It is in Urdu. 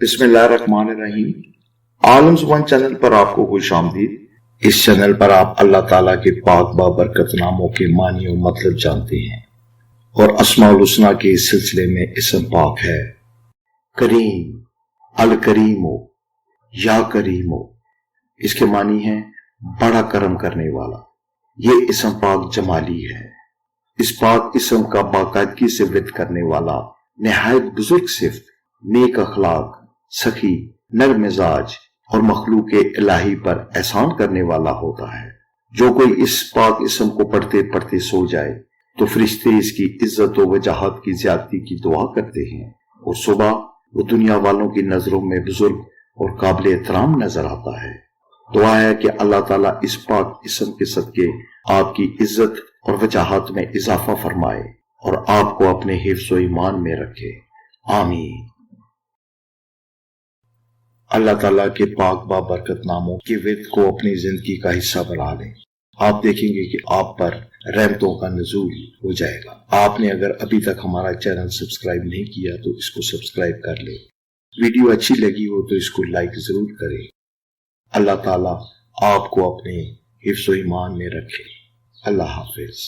بسم اللہ الرحمن الرحیم۔ عالم زبان چینل پر آپ کو خوش آمدید۔ اس چینل پر آپ اللہ تعالیٰ کے پاک بابرکت ناموں کے معنی و مطلب جانتے ہیں، اور اسماء الحسنی کے اس سلسلے میں اسم پاک ہے کریم، الکریم، یا کریم۔ اس کے معنی ہیں بڑا کرم کرنے والا۔ یہ اسم پاک جمالی ہے۔ اس پاک اسم کا باقاعدگی سے ورد کرنے والا نہایت بزرگ صفت، نیک اخلاق، سخی، نرم مزاج اور مخلوق الہی پر احسان کرنے والا ہوتا ہے۔ جو کوئی اس پاک اسم کو پڑھتے پڑھتے سو جائے تو فرشتے اس کی عزت و وجاہت کی زیادتی کی دعا کرتے ہیں، اور صبح وہ دنیا والوں کی نظروں میں بزرگ اور قابل احترام نظر آتا ہے۔ دعا ہے کہ اللہ تعالیٰ اس پاک اسم کے صدقے آپ کی عزت اور وجاہت میں اضافہ فرمائے اور آپ کو اپنے حفظ و ایمان میں رکھے، آمین۔ اللہ تعالیٰ کے پاک بابرکت ناموں کے ورد کو اپنی زندگی کا حصہ بنا لیں۔ آپ دیکھیں گے کہ آپ پر رحمتوں کا نزول ہو جائے گا۔ آپ نے اگر ابھی تک ہمارا چینل سبسکرائب نہیں کیا تو اس کو سبسکرائب کر لیں۔ ویڈیو اچھی لگی ہو تو اس کو لائک ضرور کریں۔ اللہ تعالیٰ آپ کو اپنے حفظ و ایمان میں رکھے۔ اللہ حافظ۔